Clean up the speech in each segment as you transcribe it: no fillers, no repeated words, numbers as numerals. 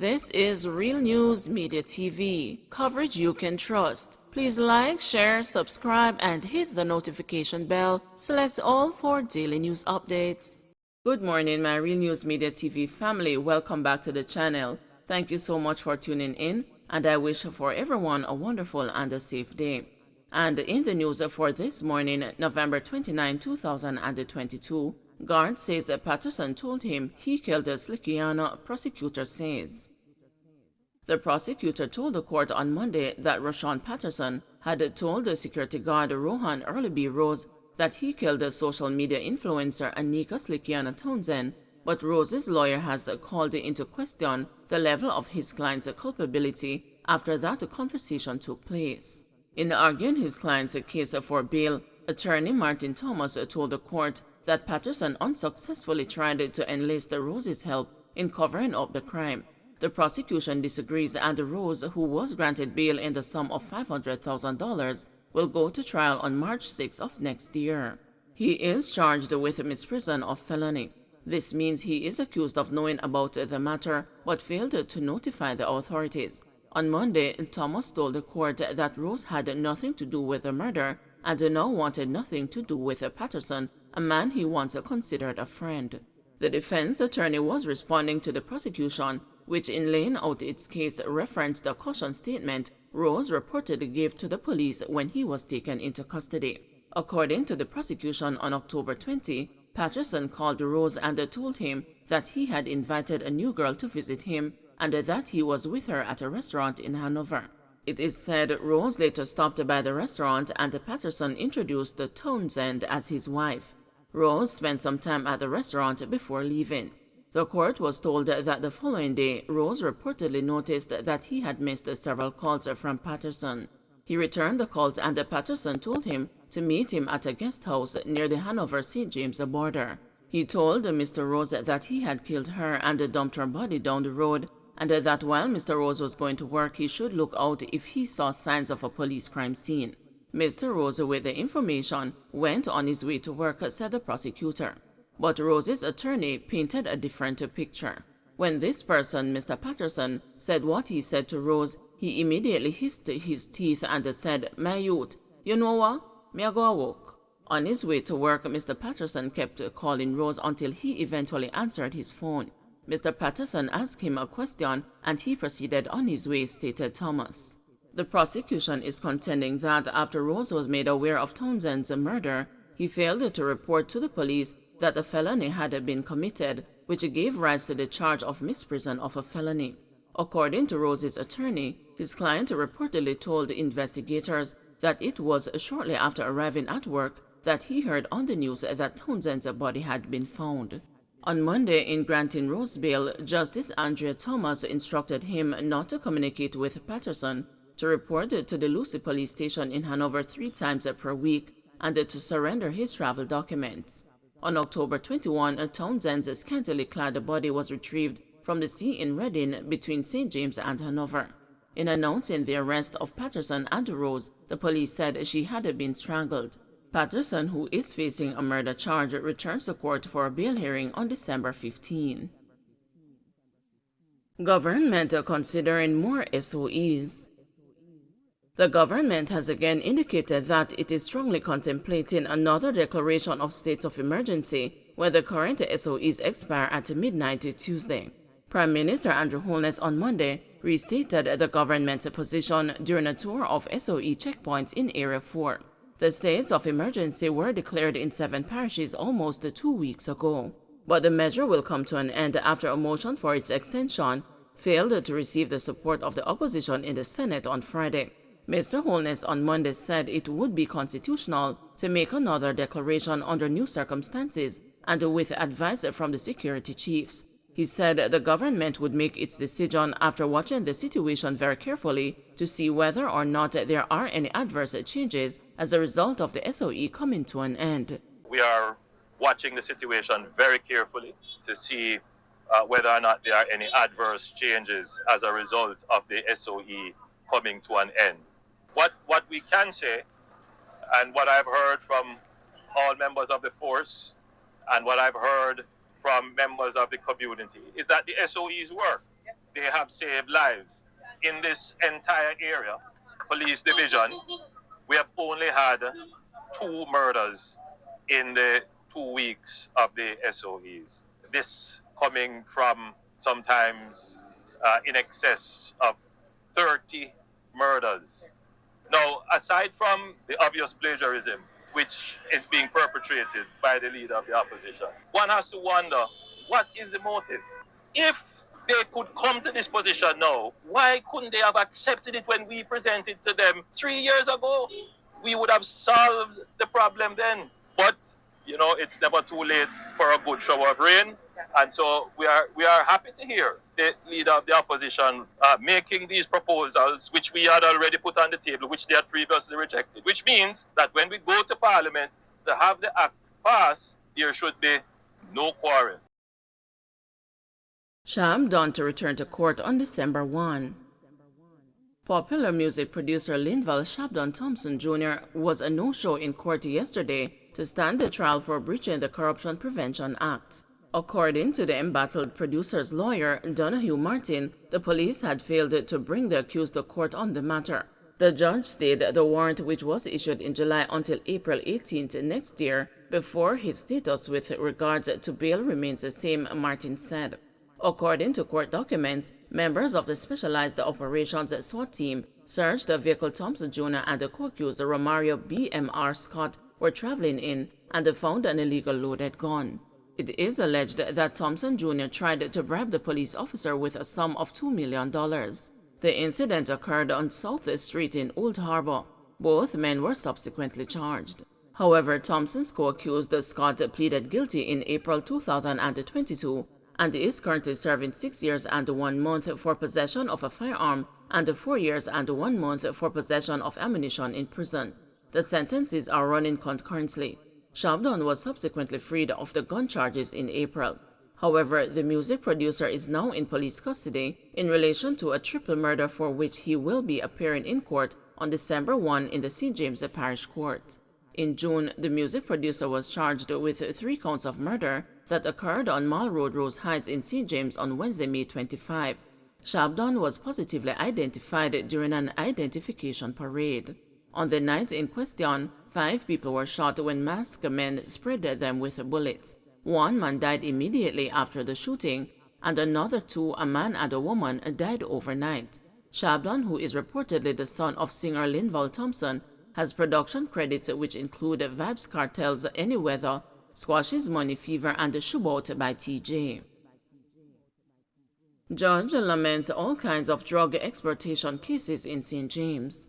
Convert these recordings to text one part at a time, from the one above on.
This is Real News Media TV, coverage you can trust. Please like, share, subscribe, and hit the notification bell. Select all for daily news updates. Good morning, my Real News Media TV family. Welcome back to the channel. Thank you so much for tuning in, and I wish for everyone a wonderful and a safe day. And in the news for this morning, November 29, 2022, guard says Patterson told him he killed Slickiana, prosecutor says. The prosecutor told the court on Monday that Rashawn Patterson had told the security guard Rohan Earlyby Rose that he killed the social media influencer Anika Slickiana Townsend, but Rose's lawyer has called into question the level of his client's culpability after that conversation took place. In arguing his client's case for bail, attorney Martin Thomas told the court that Patterson unsuccessfully tried to enlist Rose's help in covering up the crime. The prosecution disagrees, and Rose, who was granted bail in the sum of $500,000, will go to trial on March 6 of next year. He is charged with misprision of felony. This means he is accused of knowing about the matter but failed to notify the authorities. On Monday, Thomas told the court that Rose had nothing to do with the murder and now wanted nothing to do with Patterson, a man he once considered a friend. The defense attorney was responding to the prosecution, which in laying out its case referenced the caution statement Rose reportedly gave to the police when he was taken into custody. According to the prosecution, on October 20, Patterson called Rose and told him that he had invited a new girl to visit him and that he was with her at a restaurant in Hanover. It is said Rose later stopped by the restaurant and Patterson introduced Townsend as his wife. Rose spent some time at the restaurant before leaving. The court was told that the following day, Rose reportedly noticed that he had missed several calls from Patterson. He returned the calls and Patterson told him to meet him at a guest house near the Hanover-St. James border. He told Mr. Rose that he had killed her and dumped her body down the road, and that while Mr. Rose was going to work, he should look out if he saw signs of a police crime scene. Mr. Rose, with the information, went on his way to work, said the prosecutor. But Rose's attorney painted a different picture. When this person, Mr. Patterson, said what he said to Rose, he immediately hissed his teeth and said, "My youth, you know what? Me a go walk." On his way to work, Mr. Patterson kept calling Rose until he eventually answered his phone. Mr. Patterson asked him a question and he proceeded on his way, stated Thomas. The prosecution is contending that after Rose was made aware of Townsend's murder, he failed to report to the police that a felony had been committed, which gave rise to the charge of misprision of a felony. According to Rose's attorney, his client reportedly told investigators that it was shortly after arriving at work that he heard on the news that Townsend's body had been found. On Monday, in granting Rose bail, Justice Andrea Thomas instructed him not to communicate with Patterson, to report to the Lucy police station in Hanover 3 times per week, and to surrender his travel documents. On October 21, Townsend's scantily clad body was retrieved from the sea in Reading between St. James and Hanover. In announcing the arrest of Patterson and Rose, the police said she had been strangled. Patterson, who is facing a murder charge, returns to court for a bail hearing on December 15. Government considering more SOEs. The government has again indicated that it is strongly contemplating another declaration of state of emergency when the current SOEs expire at midnight Tuesday. Prime Minister Andrew Holness on Monday restated the government's position during a tour of SOE checkpoints in Area 4. The states of emergency were declared in 7 parishes almost 2 weeks ago, but the measure will come to an end after a motion for its extension failed to receive the support of the opposition in the Senate on Friday. Mr. Holness on Monday said it would be constitutional to make another declaration under new circumstances and with advice from the security chiefs. He said the government would make its decision after watching the situation very carefully to see whether or not there are any adverse changes as a result of the SOE coming to an end. We are watching the situation very carefully to see whether or not there are any adverse changes as a result of the SOE coming to an end. What we can say, and what I've heard from all members of the force, and what I've heard from members of the community, is that the SOEs work. they have saved lives. In this entire area, police division, we have only had 2 murders in the 2 weeks of the SOEs. This coming from sometimes in excess of 30 murders. Now, aside from the obvious plagiarism, which is being perpetrated by the leader of the opposition, one has to wonder, what is the motive? If they could come to this position now, why couldn't they have accepted it when we presented to them 3 years ago? We would have solved the problem then. But, you know, it's never too late for a good shower of rain. And so we are happy to hear the leader of the opposition making these proposals, which we had already put on the table, which they had previously rejected, which means that when we go to Parliament to have the act pass, there should be no quarrel. Shabdon to return to court on December 1. Popular music producer Linval Shabdon Thompson Jr. was a no-show in court yesterday to stand the trial for breaching the Corruption Prevention Act. According to the embattled producer's lawyer, Donahue Martin, the police had failed to bring the accused to court on the matter. The judge stayed the warrant, which was issued in July, until April 18th next year, before his status with regards to bail remains the same, Martin said. According to court documents, members of the Specialized Operations SWAT team searched the vehicle Thompson Jr. and the co-accused Romario BMR Scott were traveling in and found an illegal loaded gun. It is alleged that Thompson Jr. tried to bribe the police officer with a sum of $2 million. The incident occurred on South Street in Old Harbor. Both men were subsequently charged. However, Thompson's co-accused Scott pleaded guilty in April 2022 and is currently serving 6 years and 1 month for possession of a firearm and 4 years and 1 month for possession of ammunition in prison. The sentences are running concurrently. Shabdon was subsequently freed of the gun charges in April. However, the music producer is now in police custody in relation to a triple murder for which he will be appearing in court on December 1 in the St. James Parish Court. In June, the music producer was charged with 3 counts of murder that occurred on Mall Road, Rose Heights in St. James on Wednesday, May 25. Shabdon was positively identified during an identification parade. On the night in question, 5 people were shot when masked men sprayed them with bullets. 1 man died immediately after the shooting, and another 2, a man and a woman, died overnight. Shabdon, who is reportedly the son of singer Linval Thompson, has production credits which include Vibes Cartel's Any Weather, Squash's Money Fever, and The Shootout by TJ. Judge laments all kinds of drug exportation cases in St. James.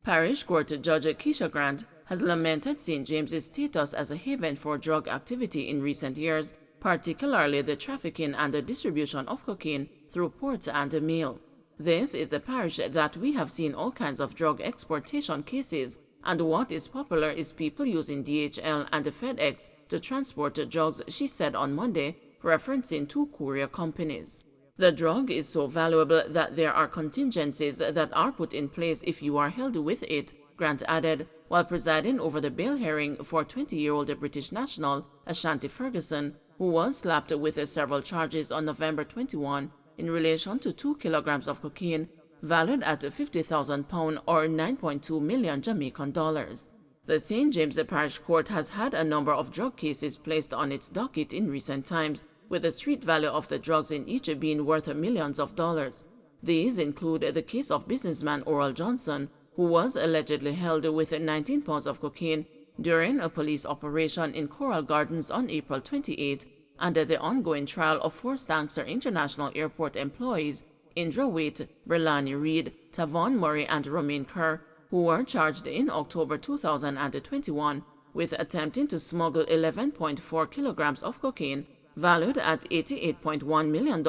Parish Court Judge Keisha Grant has lamented St. James's status as a haven for drug activity in recent years, particularly the trafficking and the distribution of cocaine through ports and mail. This is the parish that we have seen all kinds of drug exportation cases, and what is popular is people using DHL and FedEx to transport drugs, she said on Monday, referencing 2 courier companies. The drug is so valuable that there are contingencies that are put in place if you are held with it, Grant added, while presiding over the bail hearing for 20-year-old British national Ashanti Ferguson, who was slapped with several charges on November 21 in relation to 2 kilograms of cocaine valued at £50,000 or 9.2 million Jamaican dollars. The St. James Parish Court has had a number of drug cases placed on its docket in recent times, with the street value of the drugs in each being worth millions of dollars. These include the case of businessman Oral Johnson, who was allegedly held with 19 pounds of cocaine during a police operation in Coral Gardens on April 28, and the ongoing trial of 4 Stanxer International Airport employees, Indra Waite, Berlani Reed, Tavon Murray, and Romaine Kerr, who were charged in October 2021 with attempting to smuggle 11.4 kilograms of cocaine valued at $88.1 million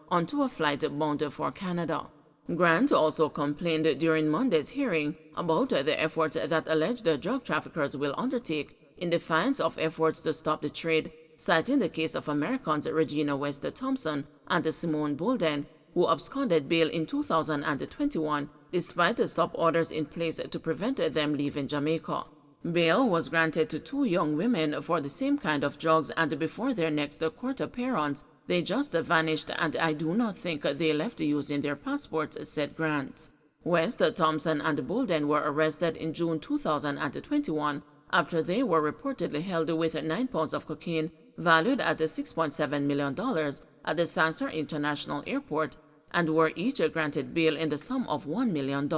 onto a flight bound for Canada. Grant also complained during Monday's hearing about the efforts that alleged drug traffickers will undertake in defiance of efforts to stop the trade, citing the case of Americans Regina West Thompson and Simone Bolden, who absconded bail in 2021 despite the stop orders in place to prevent them leaving Jamaica. Bail was granted to 2 young women for the same kind of drugs, and before their next court appearance, They just vanished, and I do not think they left using their passports, said Grant. West, Thompson, and Bolden were arrested in June 2021 after they were reportedly held with 9 pounds of cocaine valued at $6.7 million at the Sansar International Airport and were each granted bail in the sum of $1 million.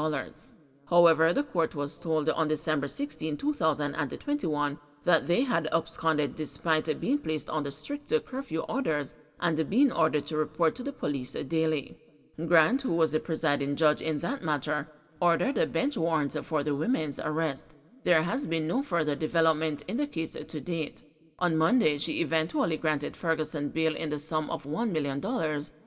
However, the court was told on December 16, 2021 that they had absconded despite being placed under strict curfew orders and being ordered to report to the police daily. Grant, who was the presiding judge in that matter, ordered bench warrants for the women's arrest. There has been no further development in the case to date. On Monday, she eventually granted Ferguson bail in the sum of $1 million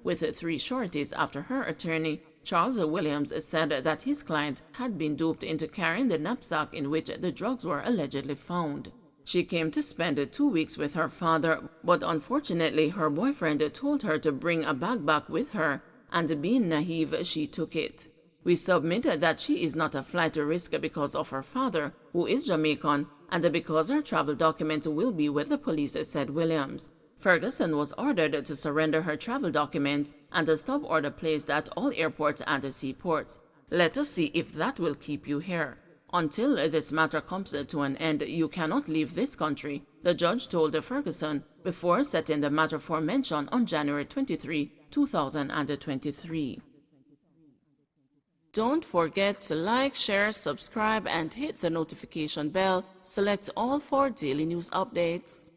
with 3 sureties after her attorney, Charles Williams, said that his client had been duped into carrying the knapsack in which the drugs were allegedly found. She came to spend 2 weeks with her father, but unfortunately her boyfriend told her to bring a bag back with her, and being naive, she took it. We submit that she is not a flight risk because of her father, who is Jamaican, and because her travel documents will be with the police, said Williams. Ferguson was ordered to surrender her travel documents and a stop order placed at all airports and seaports. Let us see if that will keep you here. Until this matter comes to an end, you cannot leave this country, the judge told Ferguson before setting the matter for mention on January 23, 2023. Don't forget to like, share, subscribe, and hit the notification bell. Select all for daily news updates.